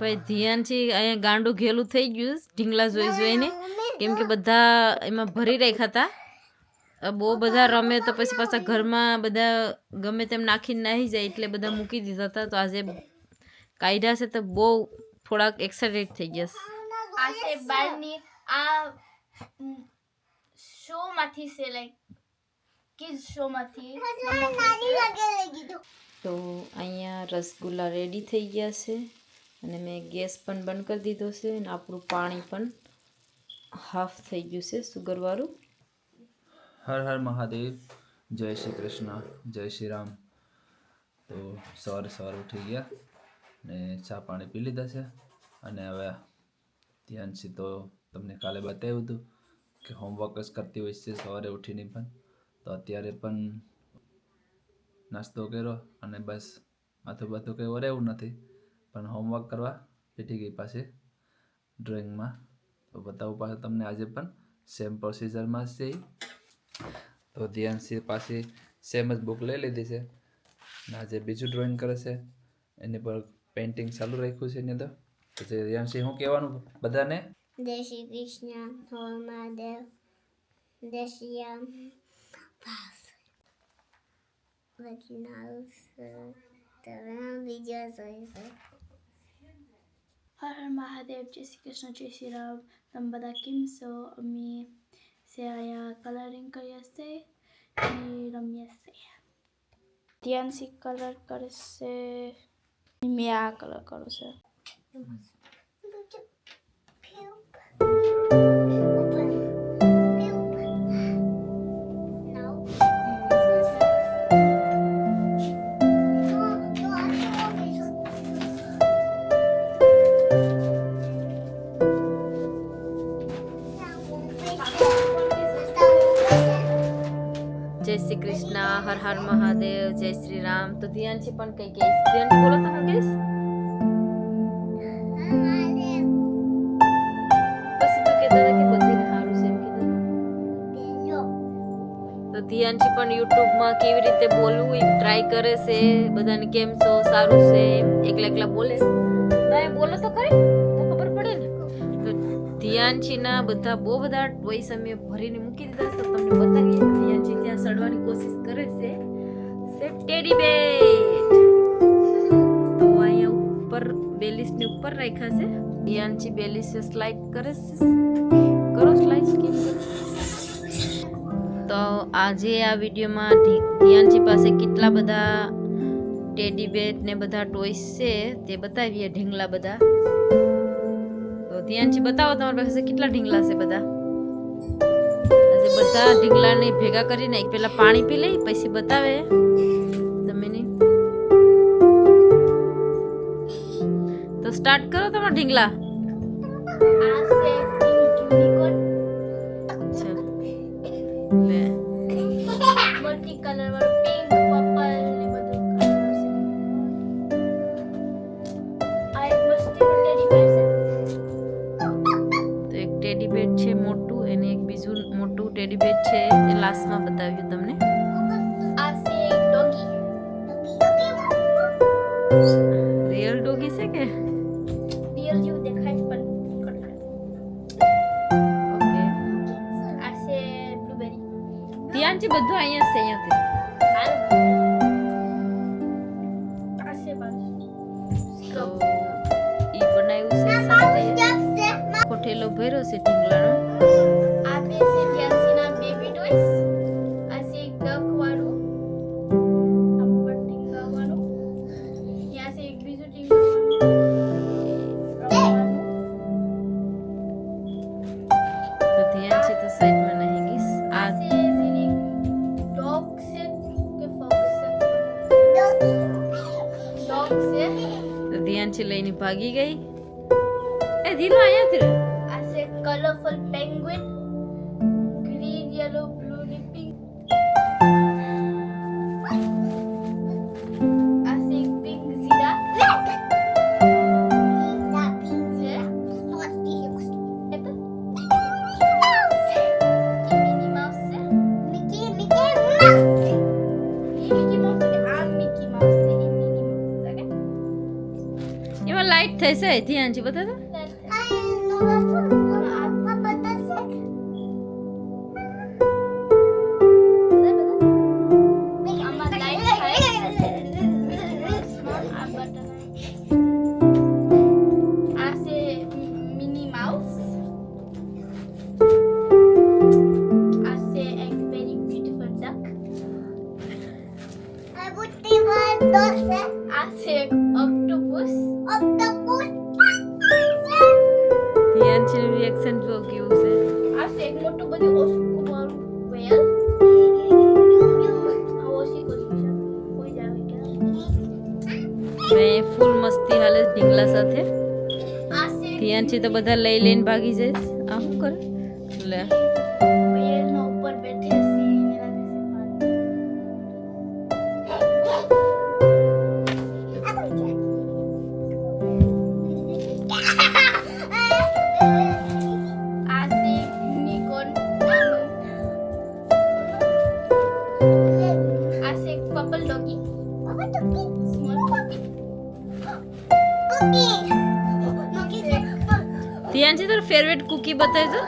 ભાઈ ધ્યાનથી અહીંયા ગાંડું ઘેલું થઈ ગયું ઢીંગલા જોઈ જોઈને, કેમ કે બધા એમાં ભરી રાખ્યા હતા. બહુ બધા રમે તો પછી પાછા ઘરમાં બધા ગમે તેમ નાખીને નાહી જાય એટલે બધા મૂકી દીધા હતા. તો આજે કાઢ્યા છે તો બહુ થોડાક એક્સાઇટેડ થઈ ગયા છે. આ શો માંથી છે, લાઈક કિડ્સ શો માંથી. તો અહીંયા રસગુલ્લા રેડી થઈ ગયા છે અને મેં ગેસ પણ બંધ કરી દીધો છે અને આપણું પાણી પણ હાફ થઈ ગયું છે સુગરવાળું. હર હર મહાદેવ, જય શ્રી કૃષ્ણ, જય શ્રી રામ. તો સવારે ઉઠી ગયા ને ચા પાણી પી લીધા છે અને હવે ધ્યાનથી તો તમને કાલે બતાવ્યું હતું કે હોમવર્ક જ કરતી હોય છે સવારે ઉઠીને પણ. તો અત્યારે પણ નાસ્તો કર્યો અને બસ માથું બાથું કંઈ વરેવું નથી, પણ હોમવર્ક કરવા બેઠી ગઈ પાછી ડ્રોઈંગમાં. તો બતાવું પાછું તમને આજે પણ સેમ પ્રોસિજરમાં છે. તો ધ્યાનથી પાછી સેમ જ બુક લઈ લીધી છે ને આજે બીજું ડ્રોઈંગ કરે છે, એની પર પેઇન્ટિંગ ચાલુ રાખ્યું છે એની અંદર. પછી ધ્યાનથી શું કહેવાનું બધાને? જય શ્રી કૃષ્ણ, હર મહાદેવ, જય શ્રી રામ. હર હર મહાદેવ, જય શ્રી કૃષ્ણ, જય શ્રી રામ. તમે બધા કેમ છો? અમે સે અહીંયા કલરિંગ કરીએ છે અને રમીએ છે. ધ્યાનથી કલર કરે છે, મેં આ કલર કરું છે. જય શ્રી કૃષ્ણ, હર હર મહાદેવ, જય શ્રી રામ. તો ધ્યાનથી પણ કઈ કહીશ. ધ્યાનથી બોલો તમે કહીશ. પછી તો કહેતા હતા કે બધીને સારું છે એમ કીધું. તો ધ્યાનથી પણ યુટ્યુબમાં કેવી રીતે બોલવું એ ટ્રાય કરે છે. બધાને કેમ છો, સારું છે, એકલા એકલા બોલે. તમે બોલો તો ખરી તો ખબર પડે ને. તો ધ્યાનથી ના બધા બહુ બધા ટોયસ અમે ભરીને મૂકી દીધા છે. તો તમને બતાવીએ. ધ્યાનથી ત્યાં સડવાની કોશિશ કરે છે. ટેડી બેટ તો અહીંયા ઉપર બેલિસની ઉપર રાખ્યા છે. ધ્યાનથી બેલિસ સ્લાઇડ કરે છે. કરો સ્લાઇડ કેમ કરો. તો આજે આ વિડીયોમાં ધ્યાનથી પાસે કેટલા બધા ટેડી બેટ ને બધા ટોયસ છે તે બતાવીએ. ઢીંગલા બધા. તો ધ્યાનથી બતાવો તમારી પાસે કેટલા ઢીંગલા છે બધા. આજે બધા ઢીંગલાને ભેગા કરીને એક પેલા પાણી પી લઈ પછી બતાવે તમે નહીં. તો સ્ટાર્ટ કરો તમારા ઢીંગલા. મલ્ટી કલર વાળું પિંક, પર્પલ ને બધું કલર છે. આ એક મસ્તી ટેડી બેર છે. તો એક ટેડી બેટ છે મોટું અને એક બીજું મોટું ટેડી બેટ છે એ લાસ્ટમાં બતાવ્યું તમને. આ છે એક ડોગી. રિયલ ડોગી છે કે રિયલ જેવું દેખાય પણ ઓકે. આ છે બ્લુબેરી. ધ્યાનથી બધું અહીંયા છે અહીંયાથી. આ છે બાજુ. તો ઈ બનાવ્યું છે સાથે કોઠેલો ભર્યો છે ઢીંગલાનો. આ બે છે ધ્યાનસીના બેબી ટોયસ. આ છે એક ડક વાળું. આ પર ટીંગા વાળું. ત્યાં છે એક બીજું ટીંગા વાળું. તો ધ્યાનથી તો સાઈડમાં નહીં ગઈશ. આ આ છે જેની ડોગ છે કે ફોક્સ છે. ડોગ છે. તો ધ્યાનથી લઈને ભાગી ગઈ. એ ધીરો અહીંયાથી રહે. આ છે colourful penguin. Green, yellow, blue ને પિંક. આ છે એક પિંક ઝીરા. મિકી માઉસ છે. મિકી માઉસ છે. ફિટ થશે ધ્યાનથી બતા તો ધ્યાનથી રિએક્શન જો કેવું છે મેં ફૂલ મસ્તી હાલે ઢીંગલા સાથે ધ્યાનથી તો બધા લઈ લઈને ભાગી જાય આ શું કરે લે ધ્યાનથી તારું ફેવરેટ કુકી બતાવજો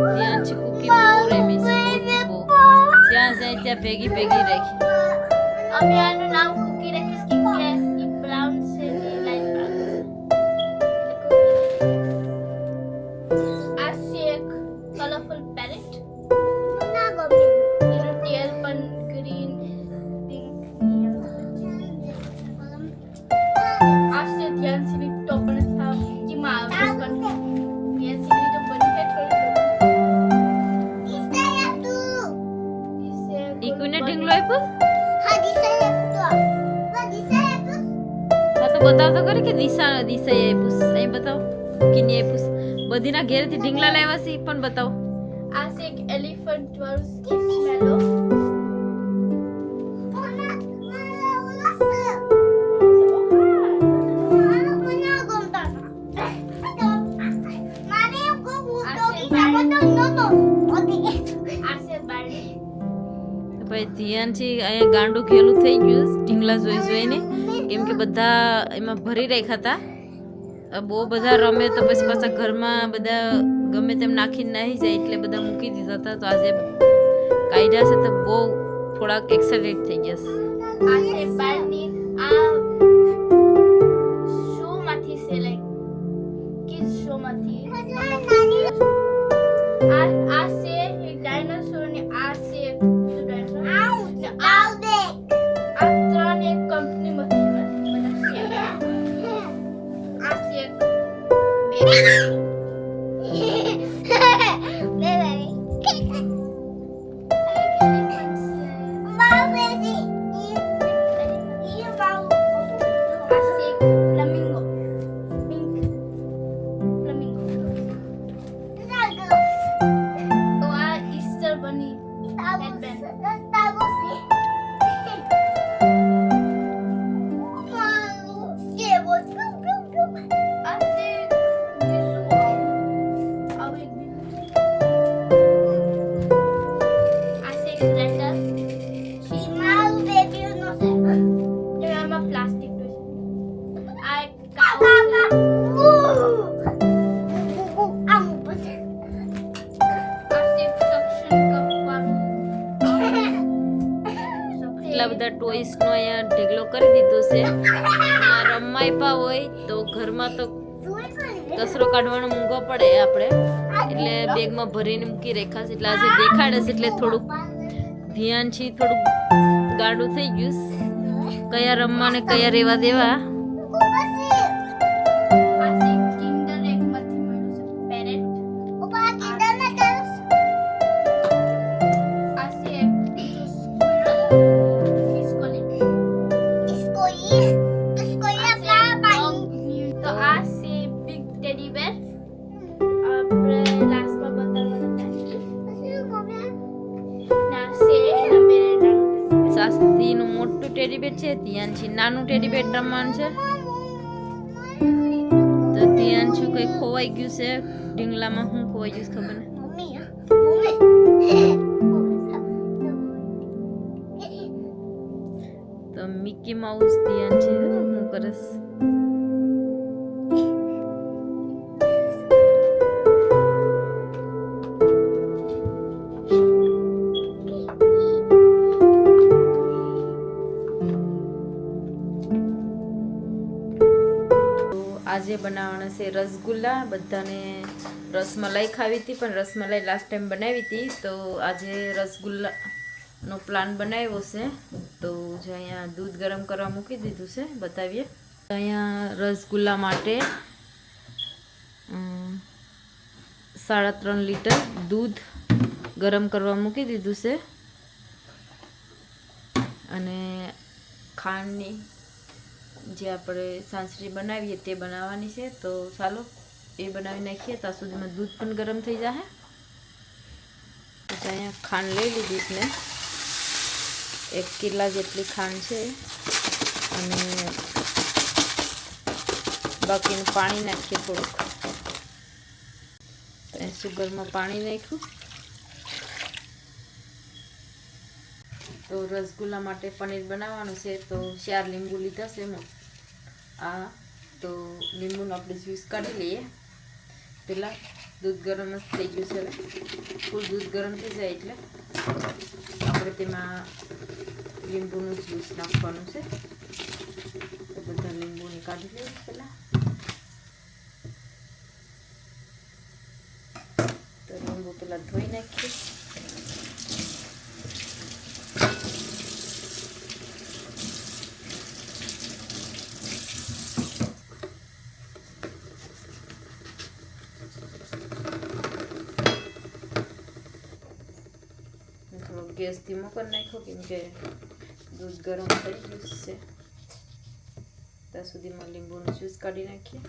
ધ્યાનથી કુકી બહુ રેમી છે બહુ જ્યાં જાય ત્યાં ભેગી ભેગી રાખી અમે આનું નામ કુકી રાખીશ કેમ કે ઈ બ્રાઉન છે ને લાઈટ બ્રાઉન આ છે એક કલરફુલ પેરેટ ના ગમે એનો ટેલ પણ ગ્રીન પિંક આ છે ધ્યાનથી ટોપ અને સાવ જીમાં આવે પણ ધ્યાનથી તો બની છે થોડું ઈકુને ઢીંગલો આપ્યો હા તો બતાવ તો ખરી કે દિશા આપ્યું અહીં બતાવો કિની આપ્યું બધીના ઘેરથી ઢીંગલા લાવ્યા છે ઈ પણ બતાવો આ છે એક એલિફન્ટ વાળું સ્મેલો ભાઈ ધ્યાનથી અહીંયા ગાંડું ખેલું થઈ ગયું ઢીંગલા જોઈ જોઈને કેમ કે બધા એમાં ભરી રાખ્યા હતા બહુ બધા રમે તો પછી પાછા ઘરમાં બધા ગમે તેમ નાખીને નાહી જાય એટલે બધા મૂકી દીધા હતા તો આજે કાઢ્યા છે તો બહુ થોડાક એક્સાઇટેડ થઈ ગયા છે આ છે બારની આ શો માંથી છે લાઈક કિડ શો માંથી આ છે એક ડાયનોસોર ને આ છે એક ડાયનોસોર ને આ ત્રણ એક કંપની માંથી બધા છે આ છે એક એટલા બધા ટોયસ નો અહીંયા ઢેગલો કરી દીધો છે આ રમાયપા હોય તો ઘરમાં તો કચરો કાઢવાનો મૂંગો પડે આપણે એટલે બેગમાં ભરીને મૂકી રાખ્યા છે એટલે આજે દેખાડે છે એટલે થોડુંક ધ્યાનથી થોડુંક ગાડું થઈ ગયું કયા રમવા ને કયા રેવા દેવા શાસ્ત્રી છે. ધ્યાનથી નાનું ટેડી બેર રમવાનું છે. તો ધ્યાનથી કંઈ ખોવાઈ ગયું છે ઢીંગલામાં. શું ખોવાઈ ગયું છે ખબર નહીં. તો મિકી માઉસ ધ્યાનથી શું કરે છે. આજે બનાવવાના છે રસગુલ્લા. બધાને રસમલાઈ ખાવી હતી, પણ રસમલાઈ લાસ્ટ ટાઈમ બનાવી હતી, તો આજે રસગુલ્લાનો પ્લાન બનાવ્યો છે. તો જે અહીંયા દૂધ ગરમ કરવા મૂકી દીધું છે, બતાવીએ. અહીંયા રસગુલ્લા માટે 3.5 લીટર દૂધ ગરમ કરવા મૂકી દીધું છે. અને ખાંડની જે આપણે સાંસરી બનાવીએ તે બનાવવાની છે. તો ચાલો એ બનાવી નાખીએ. ત્યાં સુધીમાં દૂધ પણ ગરમ થઈ જાય. પછી અહીંયા ખાંડ લઈ લીધી છે. 1 કિલા જેટલી ખાંડ છે. અને બાકીનું પાણી નાખીએ થોડુંક. સુગરમાં પાણી નાખ્યું. તો રસગુલ્લા માટે પનીર બનાવવાનું છે. તો 4 લીંબુ લીધા છે. તો લીંબુનો આપણે જ્યુસ કાઢી લઈએ. પહેલાં દૂધ ગરમ જ થઈ ગયું છે. ફૂલ દૂધ ગરમ થઈ જાય એટલે આપણે તેમાં લીંબુનું જ્યુસ નાખવાનું છે. તો બધા લીંબુને કાઢી લઈએ પહેલાં. તો લીંબુ પહેલાં ધોઈ નાખીએ. ગેસ ધીમો કરી નાખ્યો, કેમ કે દૂધ ગરમ થઈ ગયું છે. ત્યાં સુધીમાં લીંબુનું જ્યુસ કાઢી નાખીએ.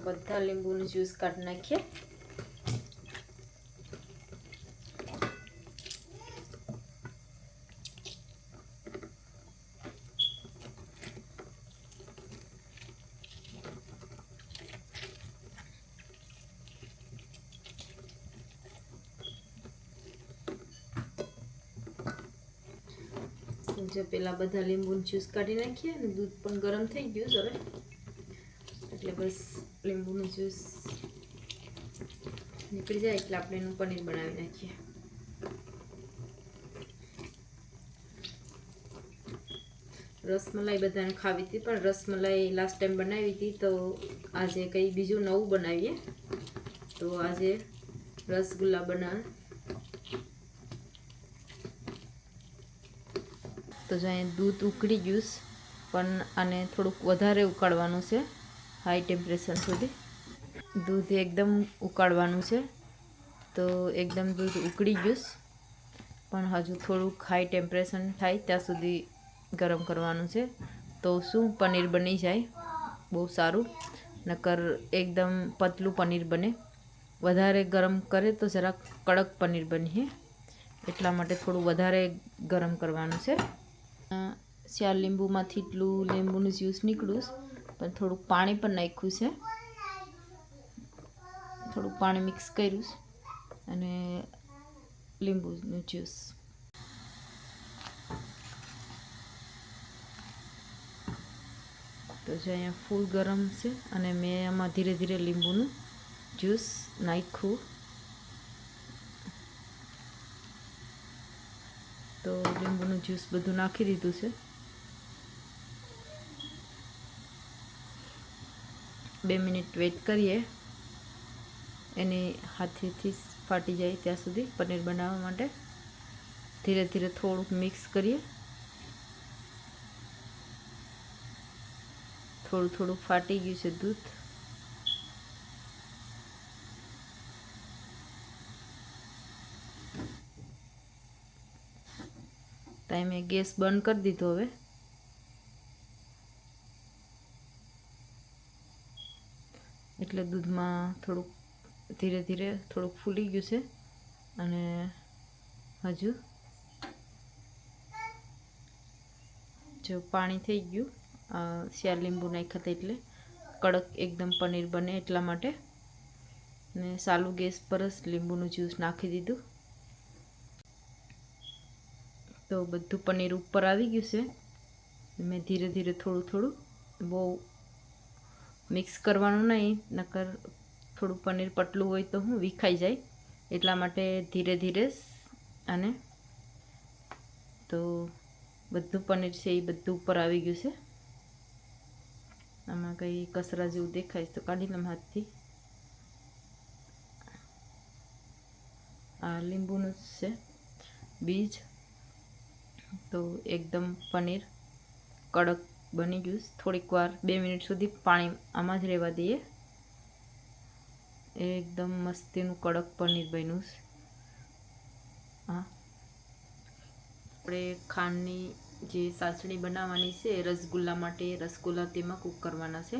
બધા લીંબુનું જ્યુસ કાઢી નાખીએ. જે પેલા બધા લીંબુનું જ્યુસ કાઢી નાખીએ. અને દૂધ પણ ગરમ થઈ ગયું છે હવે. એટલે બસ લીંબુનું જ્યુસ નીકળી જાય એટલે આપણે એનું પનીર બનાવી નાખીએ. રસમલાઈ બધાને ખાવી હતી, પણ રસમલાઈ લાસ્ટ ટાઈમ બનાવી હતી. તો આજે કંઈ બીજું નવું બનાવીએ. તો આજે રસગુલ્લા બનાવ. તો જો અહીંયા દૂધ ઉકળી ગયું, પણ આને થોડુંક વધારે ઉકાળવાનું છે. હાઈ ટેમ્પરેચર સુધી દૂધ એકદમ ઉકાળવાનું છે. તો એકદમ દૂધ ઉકળી ગયું, પણ હજુ થોડુંક હાઈ ટેમ્પરેચર થાય ત્યાં સુધી ગરમ કરવાનું છે. તો શું પનીર બની જાય બહુ સારું. નકર એકદમ પતલું પનીર બને. વધારે ગરમ કરે તો જરાક કડક પનીર બને. એટલા માટે થોડું વધારે ગરમ કરવાનું છે. 4 લીંબુમાંથી એટલું લીંબુનું જ્યુસ નીકળ્યું, પણ થોડુંક પાણી પણ નાખ્યું છે. થોડુંક પાણી મિક્સ કર્યું અને લીંબુનું જ્યુસ. તો જે અહીંયા ફૂલ ગરમ છે અને મેં એમાં ધીરે ધીરે લીંબુનું જ્યુસ નાખ્યું. તો લીંબુનું જ્યુસ બધું નાખી દીધું છે. 2 મિનિટ વેઇટ કરીએ એની હાથેથી ફાટી જાય ત્યાં સુધી. પનીર બનાવવા માટે ધીરે ધીરે થોડુંક મિક્સ કરીએ. થોડું થોડું ફાટી ગયું છે દૂધ. ટાઈમે ગેસ બંધ કરી દીધો. હવે એટલે દૂધમાં થોડુંક ધીરે ધીરે થોડુંક ફૂલી ગયું છે અને હજુ જો પાણી થઈ ગયું. શિયાળ લીંબુ નાખ્યા હતા એટલે કડક એકદમ પનીર બને એટલા માટે. ને સાલું ગેસ પર જ લીંબુનું જ્યુસ નાખી દીધું. તો બધું પનીર ઉપર આવી ગયું છે. મેં ધીરે ધીરે થોડું થોડું, બહુ મિક્સ કરવાનું નહીં, નકર થોડું પનીર પતલું હોય તો હું વિખાઈ જાય, એટલા માટે ધીરે ધીરે. અને તો બધું પનીર છે એ બધું ઉપર આવી ગયું છે. આમાં કંઈ કચરા જેવું દેખાય તો કાઢી લઉં હાથથી. આ લીંબુનું છે બીજ. તો એકદમ પનીર કડક બની ગયું. થોડીક વાર 2 મિનિટ સુધી પાણી આમાં જ રહેવા દઈએ. એકદમ મસ્તીનું કડક પનીર બન્યું છે. હા, આપણે ખાંડની જે ચાસણી બનાવવાની છે રસગુલ્લા માટે, રસગુલ્લા તેમાં કૂક કરવાના છે.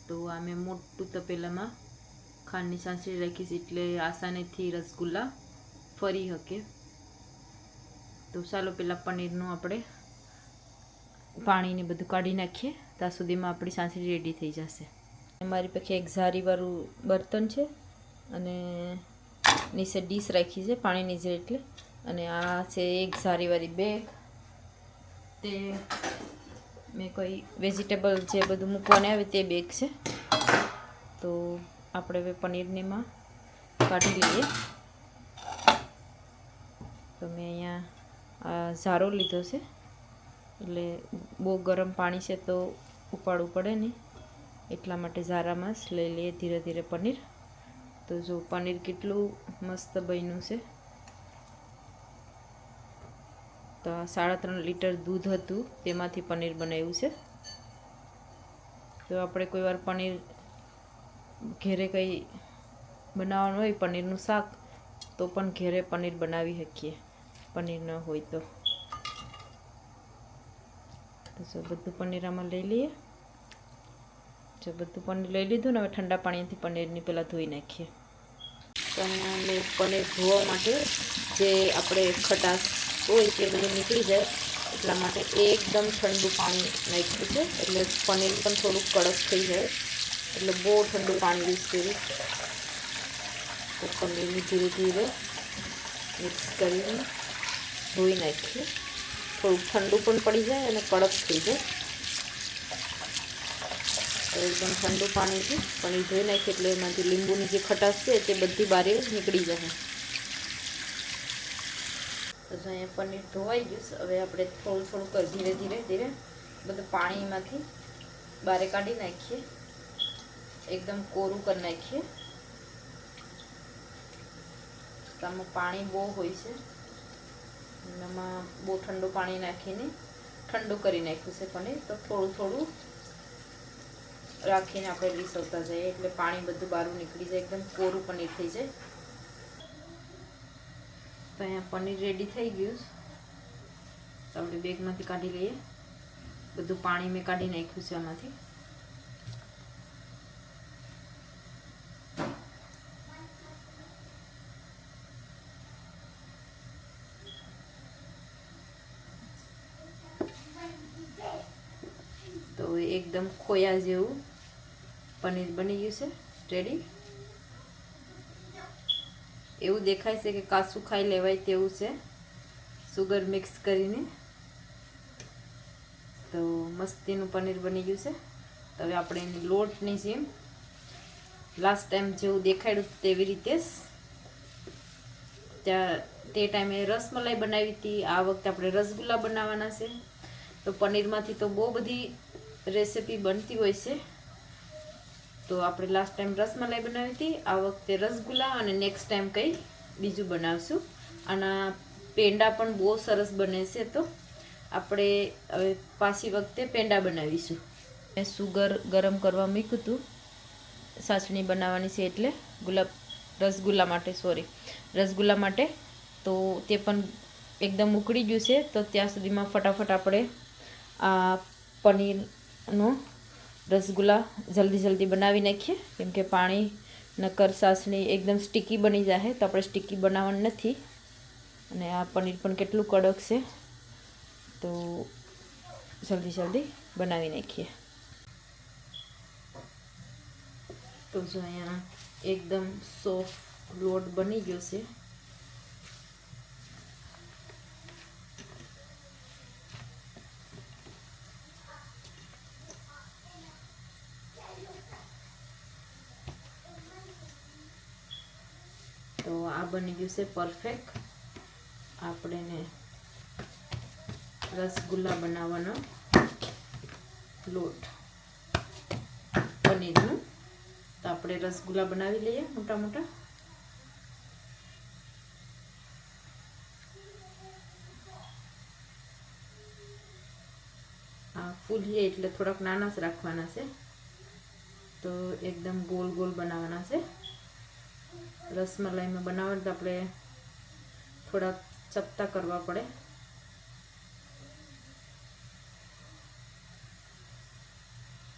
તો આ મેં મોટું તપેલામાં ખાંડની ચાસણી રાખી છે એટલે આસાનીથી રસગુલ્લા ફરી શકે. તો ચાલો પહેલાં પનીરનું આપણે પાણીને બધું કાઢી નાખીએ. ત્યાં સુધીમાં આપણી ચાસણી રેડી થઈ જશે. મારી પાસે એક ઝારીવાળું બર્તન છે અને નીચે ડીશ રાખી છે પાણીની જે એટલે. અને આ છે એક ઝારીવાળી બેગ. તે મેં કોઈ વેજીટેબલ જે બધું મૂકવાને આવે તે બેગ છે. તો આપણે હવે પનીરને એમાં કાઢી લઈએ. તો મેં અહીંયા આ ઝારો લીધો છે એટલે બહુ ગરમ પાણી છે તો ઉપાડવું પડે નહીં, એટલા માટે ઝારામાં જ લઈ લઈએ ધીરે ધીરે પનીર. તો જો પનીર કેટલું મસ્ત બન્યું છે. તો 3.5 લીટર દૂધ હતું તેમાંથી પનીર બનાવ્યું છે. તો આપણે કોઈ વાર પનીર ઘેરે કંઈ બનાવવાનું હોય, પનીરનું શાક, તો પણ ઘેરે પનીર બનાવી શકીએ પનીર ન હોય તો. જો બધું પનીર આમાં લઈ લઈએ. જો બધું પનીર લઈ લીધું ને હવે ઠંડા પાણીથી પનીરની પહેલાં ધોઈ નાખીએ. તો અહીંયા મેં પનીર ધોવા માટે જે આપણે ખટાશ હોય તે બધું નીકળી જાય એટલા માટે એકદમ ઠંડુ પાણી નાખ્યું છે. એટલે પનીર પણ થોડુંક કડક થઈ જાય. એટલે બહુ ઠંડુ પાણી યુઝ કર્યું. તો પનીરને ધીરે ધીરે મિક્સ કરીને ધોઈ નાખીએ. થોડુંક ઠંડુ પણ પડી જાય અને કડક થઈ જાય. એકદમ ઠંડુ પાણીથી પનીર ધોઈ નાખીએ એટલે એમાંથી લીંબુની જે ખટાશ છે તે બધી બહાર નીકળી જાય. તો અહીંયા પનીર ધોવાઈ ગયું. હવે આપણે થોડું થોડું ધીરે ધીરે ધીરે બધું પાણીમાંથી બહાર કાઢી નાખીએ. એકદમ કોરું કરી નાખીએ. આમાં પાણી બહુ હોય છે. એમાં બહુ ઠંડુ પાણી નાખીને ઠંડુ કરી નાખ્યું છે પનીર. તો થોડું થોડું રાખીને આપણે રીસવતા જઈએ એટલે પાણી બધું બહાર નીકળી જાય, એકદમ કોરું પનીર થઈ જાય. તો અહીંયા પનીર રેડી થઈ ગયું. તો આપણે બેગમાંથી કાઢી લઈએ. બધું પાણી મેં કાઢી નાખ્યું છે આમાંથી. તો એકદમ ખોયા જેવું પનીર બની ગયું છે રેડી. એવું દેખાય છે કે કાચું ખાઈ લેવાય તેવું છે, સુગર મિક્સ કરીને. તો મસ્તીનું પનીર બની ગયું છે. તો હવે આપણે એની લોટની જેમ લાસ્ટ ટાઈમ જેવું દેખાડ્યું તેવી રીતે જ તે ટાઈમે રસમલાઈ બનાવી હતી. આ વખતે આપણે રસગુલ્લા બનાવવાના છે. તો પનીરમાંથી તો બહુ બધી રેસીપી બનતી હોય છે. તો આપણે લાસ્ટ ટાઈમ રસમલાઈ બનાવી હતી, આ વખતે રસગુલ્લા, અને નેક્સ્ટ ટાઈમ કંઈ બીજું બનાવશું. આના પેંડા પણ બહુ સરસ બને છે. તો આપણે હવે પાછી વખતે પેંડા બનાવીશું. મેં સુગર ગરમ કરવા મૂક્યું હતું, સાસણી બનાવવાની છે એટલે રસગુલ્લા માટે. તો તે પણ એકદમ ઉકળી ગયું છે. તો ત્યાં સુધીમાં ફટાફટ આપણે આ પનીરનો રસગુલ્લા જલ્દી બનાવી નાખીએ, કેમ કે પાણી નકર સાસણી એકદમ સ્ટીકી બની જાય. તો આપણે સ્ટીકી બનાવવાનું નથી. અને આ પનીર પણ કેટલું કડક છે, તો જલ્દી બનાવી નાખીએ. તો જો અહીંયા એકદમ સોફ્ટ લોટ બની ગયો છે. તો આ બની ગયું છે પરફેક્ટ. આપણે રસગુલ્લા બનાવવાનો લોટ પનીરનું. તો આપણે રસગુલ્લા બનાવી લઈએ મોટા મોટા. આ ફૂલીએ એટલે થોડાક નાના જ રાખવાના છે. તો એકદમ ગોલ ગોલ બનાવવાના છે. રસમલાઈમાં બનાવવાનું તો આપણે થોડાક ચપટા કરવા પડે.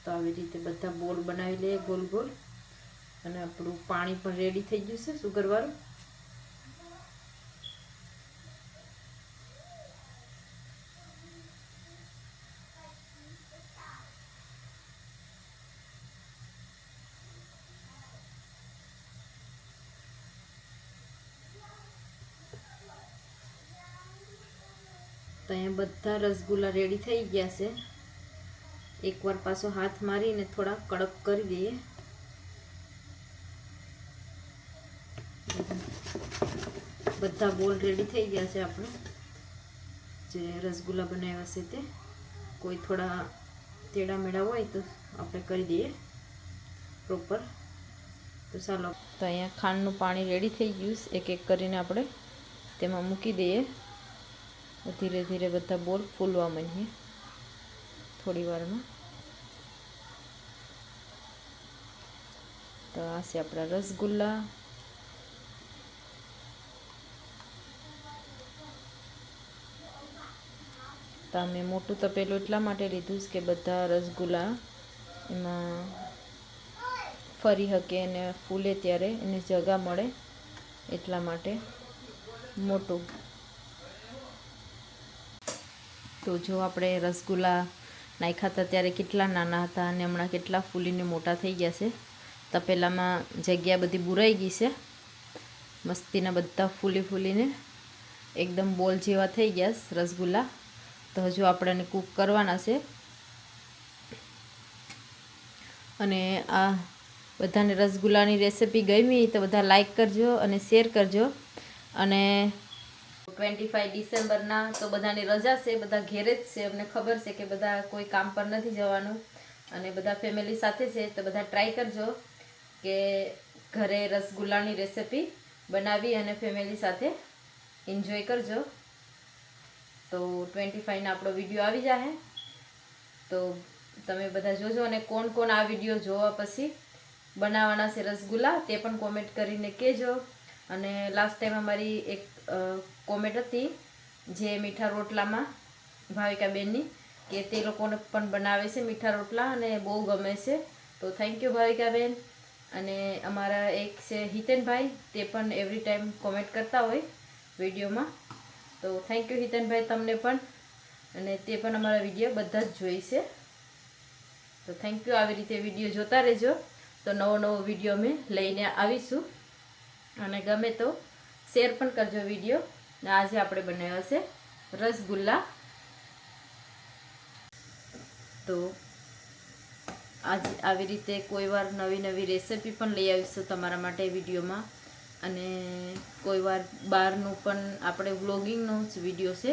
તો આવી રીતે બધા બોલ બનાવી લઈએ ગોલ ગોલ. અને આપણું પાણી પણ રેડી થઈ ગયું છે સુગરવાળું. તો અહીંયા બધા રસગુલ્લા રેડી થઈ ગયા છે. એકવાર પાછો હાથ મારીને થોડા કડક કરી દઈએ. બધા બોલ રેડી થઈ ગયા છે આપણે જે રસગુલ્લા બનાવ્યા છે તે. કોઈ થોડા તેડા મેડા હોય તો આપણે કરી દઈએ પ્રોપર. તો ચાલો, તો અહીંયા ખાંડનું પાણી રેડી થઈ ગયું. એક એક કરીને આપણે તેમાં મૂકી દઈએ. ધીરે ધીરે બધા બોલ ફૂલવા માંડીએ થોડી વારમાં. તો આ છે આપણા રસગુલ્લા. તો મેં મોટું તપેલું એટલા માટે લીધું કે બધા રસગુલ્લા એમાં ફરી શકે અને ફૂલે ત્યારે એને જગા મળે, એટલા માટે મોટું. તો જો આપણે રસગુલ્લા નાખ્યા હતા ત્યારે કેટલા નાના હતા અને હમણાં કેટલા ફૂલીને મોટા થઈ ગયા છે. તપેલામાં જગ્યા બધી બુરાઈ ગઈ છે. મસ્તીના બધા ફૂલીને એકદમ બોલ જેવા થઈ ગયા રસગુલ્લા. તો હજુ આપણે કૂક કરવાના છે. અને આ બધાને રસગુલ્લાની રેસીપી ગમી તો બધા લાઈક કરજો અને શેર કરજો. અને 25 ડિસેમ્બરના તો બધાની રજા છે, બધા ઘેરે જ છે. અમને ખબર છે કે બધા કોઈ કામ પર નથી જવાનું અને બધા ફેમિલી સાથે છે. તો બધા ટ્રાય કરજો કે ઘરે રસગુલ્લાની રેસીપી બનાવી અને ફેમિલી સાથે એન્જોય કરજો. તો 25ના આપણો વિડીયો આવી જાય. તો તમે બધા જોજો અને કોણ કોણ આ વિડીયો જોવા પછી બનાવવાના છે રસગુલ્લા તે પણ કોમેન્ટ કરીને કહેજો. અને લાસ્ટ ટાઈમ અમારી એક કોમેન્ટ હતી જે મીઠા રોટલામાં ભાવિકાબેનની, કે તે લોકોને પણ બનાવે છે મીઠા રોટલા અને બહુ ગમે છે. તો થેન્ક યુ ભાવિકાબેન. અને અમારા એક છે હિતેનભાઈ, તે પણ એવરી ટાઈમ કોમેન્ટ કરતા હોય વિડીયોમાં. તો થેન્ક યુ હિતેનભાઈ તમને પણ. અને તે પણ અમારા વિડીયો બધા જ જોઈ છે. તો થેન્ક યુ. આવી રીતે વિડીયો જોતા રહેજો. તો નવો વિડીયો અમે લઈને આવીશું. અને ગમે તો શેર પણ કરજો વિડીયો. આજે આપણે બનાવ્યા છે રસગુલ્લા. તો આજે આવી રીતે કોઈ વાર નવી રેસીપી પણ લઈ આવીશું તમારા માટે વિડીયોમાં. અને કોઈ વાર બહારનું પણ આપણે વ્લોગિંગનો જ વિડીયો છે.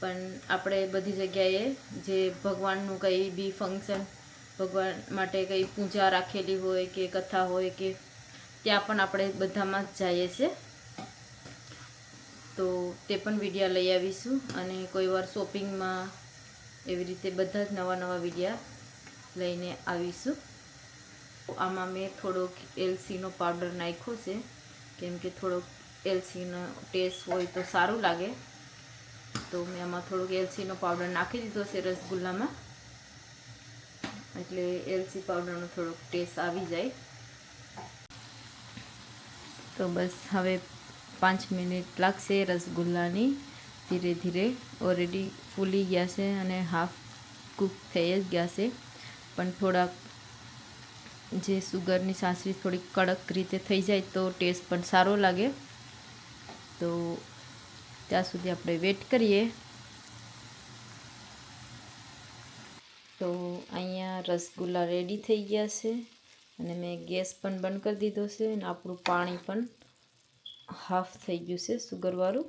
પણ આપણે બધી જગ્યાએ જે ભગવાનનું કંઈ બી ફંક્શન, ભગવાન માટે કંઈ પૂજા રાખેલી હોય કે કથા હોય કે ત્યાં પણ આપણે બધામાં જ જઈએ છીએ. તો તે પણ વિડીયો લઈ આવીશું. અને કોઈ વાર શોપિંગમાં એવી રીતે બધા જ નવા વિડીયા લઈને આવીશું. આમાં મેં થોડોક એલચીનો પાવડર નાખ્યો છે, કેમ કે થોડોક એલચીનો ટેસ્ટ હોય તો સારું લાગે. તો મેં આમાં થોડોક એલચીનો પાવડર નાખી દીધો છે રસગુલ્લામાં, એટલે એલચી પાવડરનો થોડોક ટેસ્ટ આવી જાય. તો બસ હવે 5 મિનિટ લાગશે રસગુલ્લાની. ધીરે ધીરે ઓલરેડી ફૂલી ગયા છે અને હાફ કૂક થઈ જ ગયા છે, પણ થોડાક જે સુગરની સાસરી થોડી કડક રીતે થઈ જાય તો ટેસ્ટ પણ સારો લાગે. તો ત્યાં સુધી આપણે વેટ કરીએ. તો અહીંયા રસગુલ્લા રેડી થઈ ગયા છે અને મેં ગેસ પણ બંધ કરી દીધો છે અને આપણું પાણી પણ હાફ થઈ ગયું છે સુગરવાળું.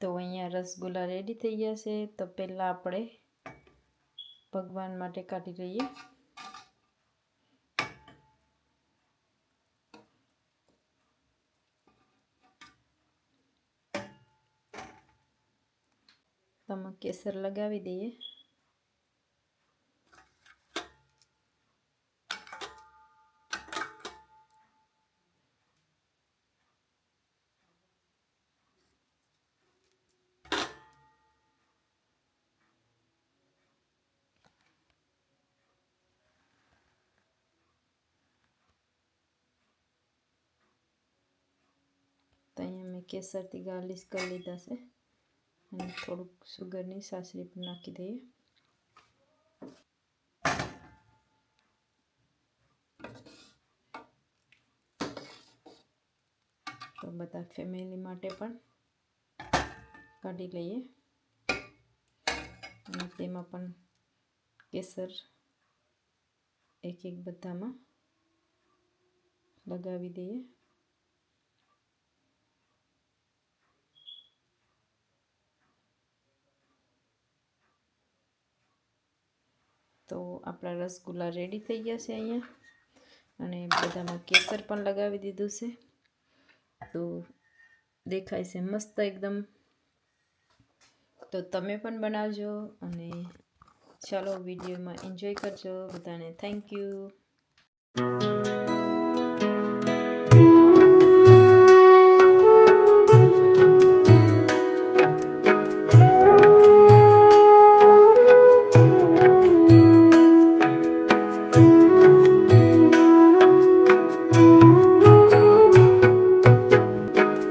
તો અહીંયા રસગુલ્લા રેડી થઈ ગયા છે. તો પહેલાં આપણે ભગવાન માટે કાઢી લઈએ. આમાં કેસર લગાવી દઈએ. તો અહીંયા મેં કેસરથી ગાર્લિશ કરી લીધા છે અને થોડુંક સુગરની સાસરી પણ નાખી દઈએ. તો બધા ફેમિલી માટે પણ કાઢી લઈએ અને તેમાં પણ કેસર એક એક બધામાં લગાવી દઈએ. તો આપણા રસગુલ્લા રેડી થઈ ગયા છે અહીંયા, અને બધામાં કેસર પણ લગાવી દીધું છે. તો દેખાય છે મસ્ત એકદમ. તો તમે પણ બનાવજો અને ચાલો વિડીયોમાં એન્જોય કરજો. બધાને થેન્ક યુ.